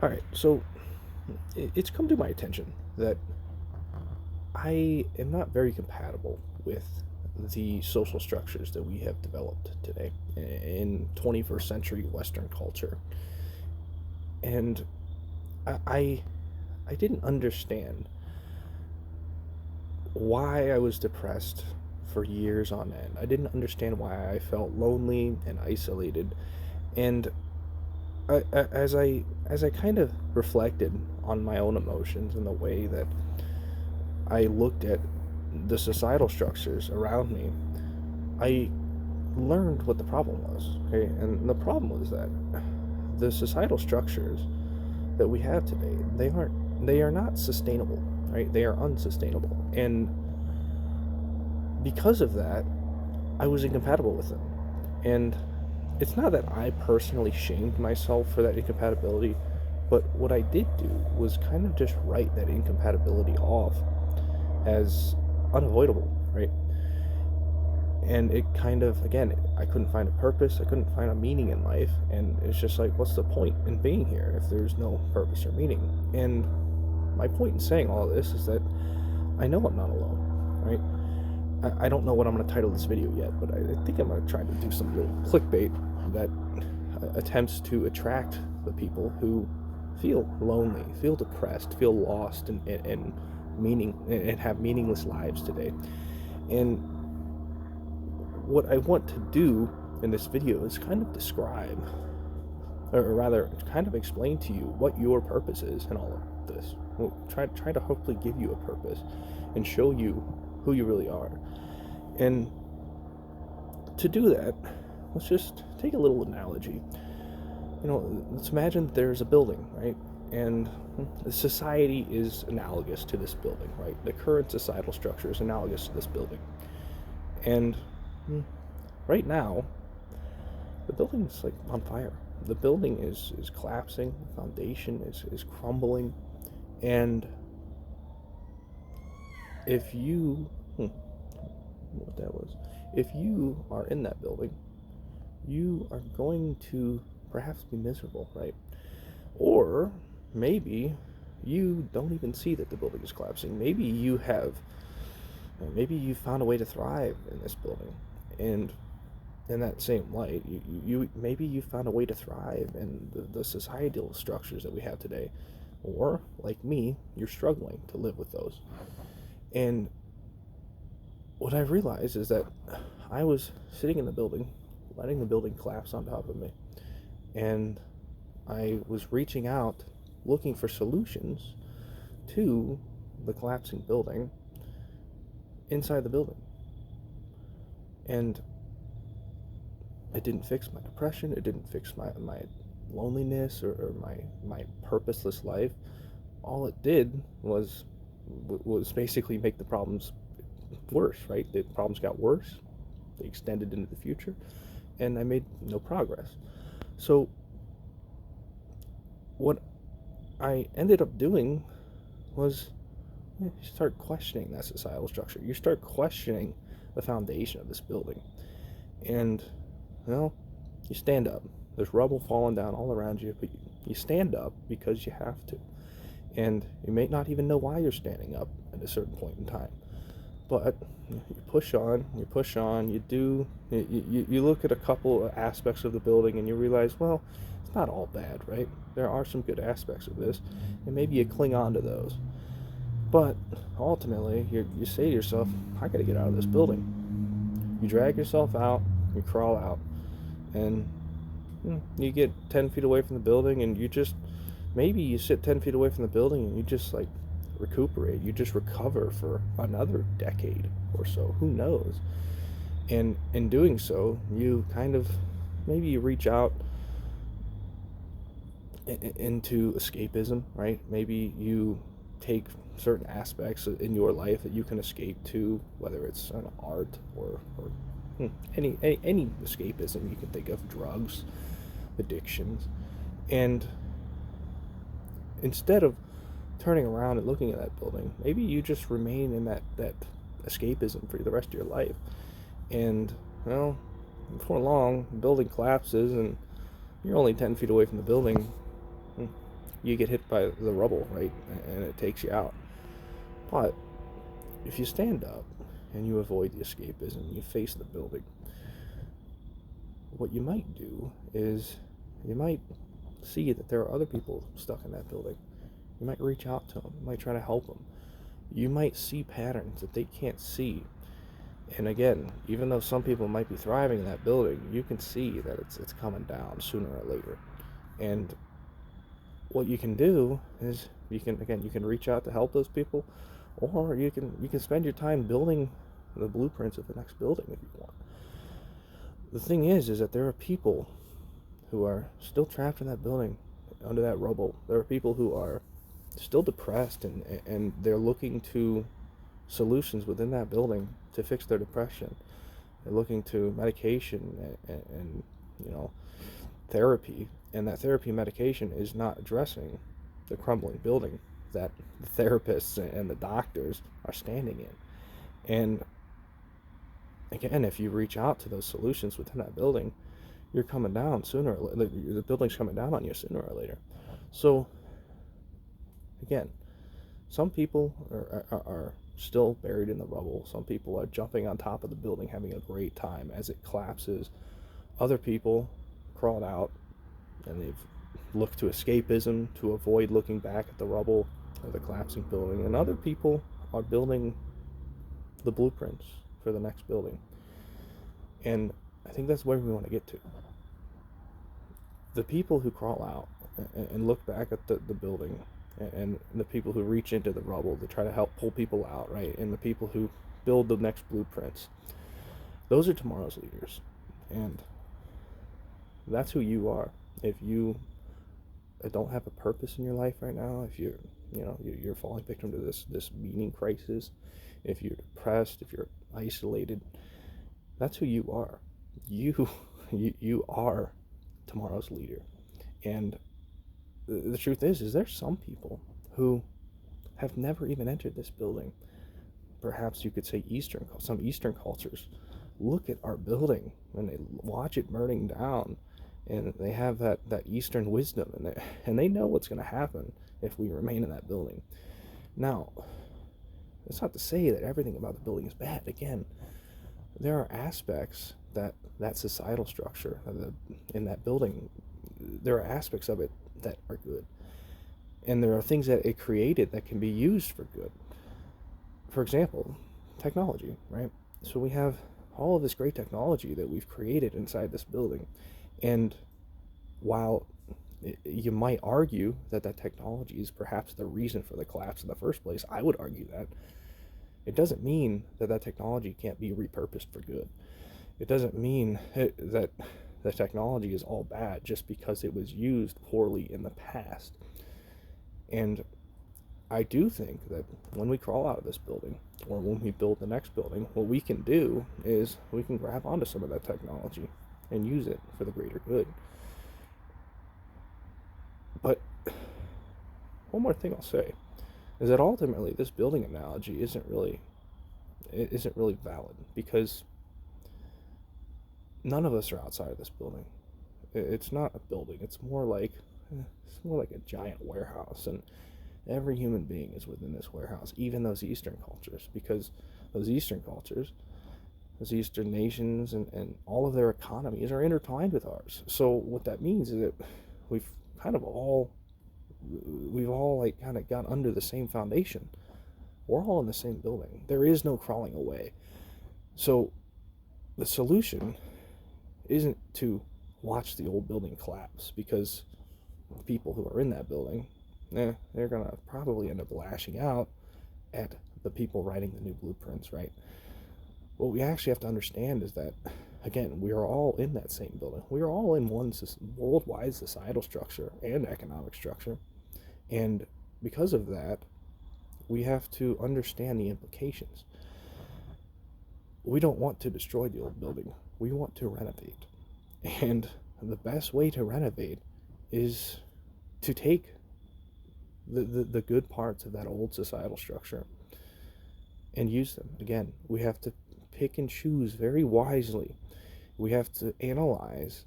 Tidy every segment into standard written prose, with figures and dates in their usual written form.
All right, so it's come to my attention that I am not very compatible with the social structures that we have developed today in 21st century Western culture. And I, I didn't understand why I was depressed for years on end. I didn't understand why I felt lonely and isolated. And as I kind of reflected on my own emotions and the way that I looked at the societal structures around me, I learned what the problem was. Okay, and the problem was that the societal structures that we have today, they are not sustainable, right? They are unsustainable, and because of that, I was incompatible with them. And it's not that I personally shamed myself for that incompatibility, but what I did do was kind of just write that incompatibility off as unavoidable, right? And it kind of, again, I couldn't find a purpose, I couldn't find a meaning in life, and it's just like, what's the point in being here if there's no purpose or meaning? And my point in saying all of this is that I know I'm not alone, right? I don't know what I'm going to title this video yet, but I think I'm going to try to do some little clickbait that attempts to attract the people who feel lonely, feel depressed, feel lost, and meaning and have meaningless lives today. And what I want to do in this video is kind of describe, or rather, kind of explain to you what your purpose is in all of this. We'll try to hopefully give you a purpose and show you who you really are. And to do that, let's just take a little analogy. Let's imagine there's a building, right? And the society is analogous to this building, right? The current societal structure is analogous to this building. And right now, the building's like on fire. The building is collapsing, the foundation is crumbling, and if you what that was. If you are in that building, you are going to perhaps be miserable, right? Or maybe you don't even see that the building is collapsing. Maybe you found a way to thrive in this building, and in that same light, you maybe you found a way to thrive in the societal structures that we have today, or like me, you're struggling to live with those. And what I realized is that I was sitting in the building, letting the building collapse on top of me, and I was reaching out, looking for solutions to the collapsing building inside the building. And it didn't fix my depression, it didn't fix my loneliness or my purposeless life. All it did was basically make the problems worse, right? The problems got worse, they extended into the future, and I made no progress. So what I ended up doing was you start questioning that societal structure. You start questioning the foundation of this building. And, well, you stand up. There's rubble falling down all around you, but you stand up because you have to. And you may not even know why you're standing up at a certain point in time. But you push on, you look at a couple of aspects of the building and you realize, well, it's not all bad, right? There are some good aspects of this, and maybe you cling on to those. But ultimately, you say to yourself, I gotta get out of this building. You drag yourself out, you crawl out, and you get 10 feet away from the building, and maybe you sit 10 feet away from the building and you just like recuperate, you just recover for another decade or so, who knows. And in doing so, you kind of, maybe you reach out into escapism, right? Maybe you take certain aspects in your life that you can escape to, whether it's an art or any escapism you can think of, drugs, addictions. And instead of turning around and looking at that building, maybe you just remain in that escapism for the rest of your life. And, well, before long, the building collapses and you're only 10 feet away from the building. you get hit by the rubble, right? And it takes you out. But if you stand up and you avoid the escapism, you face the building, what you might do is you might see that there are other people stuck in that building. You might reach out to them, you might try to help them. You might see patterns that they can't see. And again, even though some people might be thriving in that building, you can see that it's coming down sooner or later. And what you can do is you can reach out to help those people, or you can spend your time building the blueprints of the next building if you want. The thing is that there are people who are still trapped in that building under that rubble. There are people who are still depressed, and they're looking to solutions within that building to fix their depression. They're looking to medication and therapy, and that therapy medication is not addressing the crumbling building that the therapists and the doctors are standing in. And again, if you reach out to those solutions within that building, you're coming down sooner or later. The building's coming down on you sooner or later. So again, some people are still buried in the rubble. Some people are jumping on top of the building, having a great time as it collapses. Other people crawled out and they've looked to escapism to avoid looking back at the rubble of the collapsing building. And other people are building the blueprints for the next building. And I think that's where we want to get to. The people who crawl out and look back at the building, and the people who reach into the rubble to try to help pull people out, right? And the people who build the next blueprints, those are tomorrow's leaders. And that's who you are. If you don't have a purpose in your life right now, if you're falling victim to this meaning crisis, if you're depressed, if you're isolated, that's who you are. You are tomorrow's leader. And the truth is there's some people who have never even entered this building. Perhaps you could say some Eastern cultures look at our building and they watch it burning down, and they have that Eastern wisdom, and they know what's going to happen if we remain in that building. Now, that's not to say that everything about the building is bad. Again, there are aspects that societal structure in that building, there are aspects of it that are good, and there are things that it created that can be used for good. For example, technology, right? So we have all of this great technology that we've created inside this building, and while you might argue that technology is perhaps the reason for the collapse in the first place, I would argue that it doesn't mean that technology can't be repurposed for good. It doesn't mean that the technology is all bad just because it was used poorly in the past. And I do think that when we crawl out of this building, or when we build the next building, what we can do is we can grab onto some of that technology and use it for the greater good. But one more thing I'll say is that ultimately this building analogy isn't really valid, because none of us are outside of this building. It's not a building. It's more like a giant warehouse, and every human being is within this warehouse, even those Eastern cultures, because those Eastern cultures, those Eastern nations, and all of their economies are intertwined with ours. So what that means is that we've all like kind of got under the same foundation. We're all in the same building. There is no crawling away. So the solution isn't to watch the old building collapse, because the people who are in that building, they're going to probably end up lashing out at the people writing the new blueprints, right? What we actually have to understand is that, again, we are all in that same building. We are all in one worldwide societal structure and economic structure. And because of that, we have to understand the implications. We don't want to destroy the old building. We want to renovate. And the best way to renovate is to take the good parts of that old societal structure and use them. Again, we have to pick and choose very wisely. We have to analyze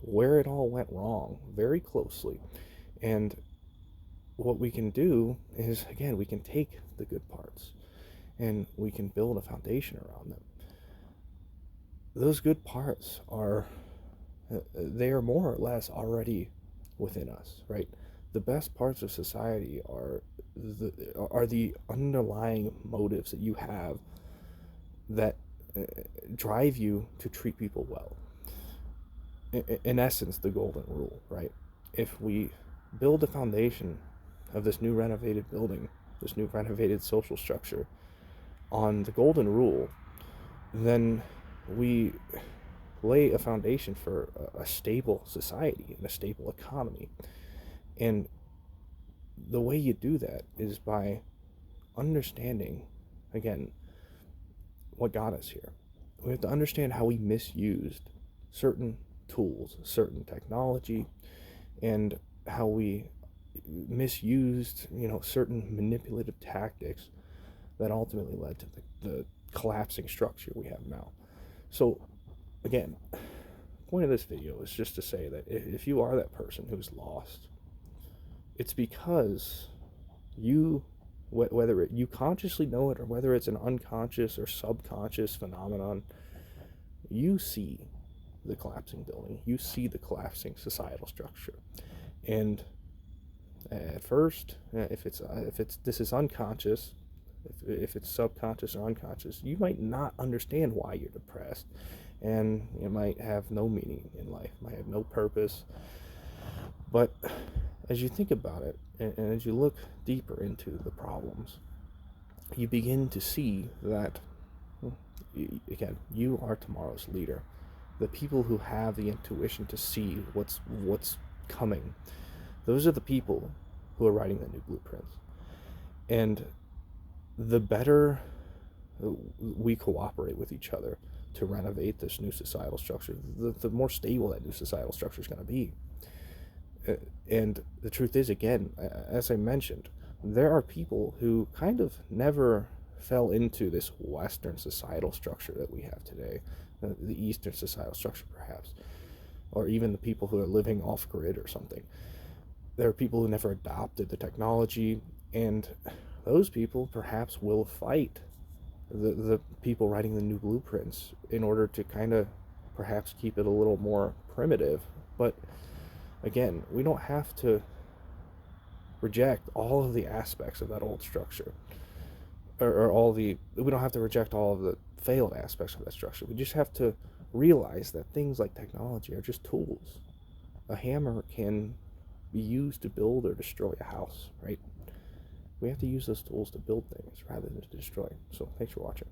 where it all went wrong very closely. And what we can do is, again, we can take the good parts and we can build a foundation around them. Those good parts are, they are more or less already within us, right? The best parts of society are the underlying motives that you have that drive you to treat people well. In essence, the golden rule, right? If we build a foundation of this new renovated building, this new renovated social structure on the golden rule, then we lay a foundation for a stable society and a stable economy. And the way you do that is by understanding, again, what got us here. We have to understand how we misused certain tools, certain technology, and how we misused, certain manipulative tactics that ultimately led to the collapsing structure we have now. So, again, the point of this video is just to say that if you are that person who's lost, it's because you, whether you consciously know it or whether it's an unconscious or subconscious phenomenon, you see the collapsing building, you see the collapsing societal structure. And at first, if it's this is unconscious, if it's subconscious or unconscious, you might not understand why you're depressed, and it might have no meaning in life, might have no purpose. But as you think about it, and as you look deeper into the problems, you begin to see that, again, you are tomorrow's leader. The people who have the intuition to see what's coming, those are the people who are writing the new blueprints. And the better we cooperate with each other to renovate this new societal structure, the more stable that new societal structure is going to be. And the truth is, again, as I mentioned, there are people who kind of never fell into this Western societal structure that we have today, the Eastern societal structure perhaps, or even the people who are living off-grid or something. There are people who never adopted the technology, and those people perhaps will fight the people writing the new blueprints in order to kind of perhaps keep it a little more primitive. But again, we don't have to reject all of the aspects of that old structure, or we don't have to reject all of the failed aspects of that structure. We just have to realize that things like technology are just tools. A hammer can be used to build or destroy a house, right? We have to use those tools to build things rather than to destroy. So thanks for watching.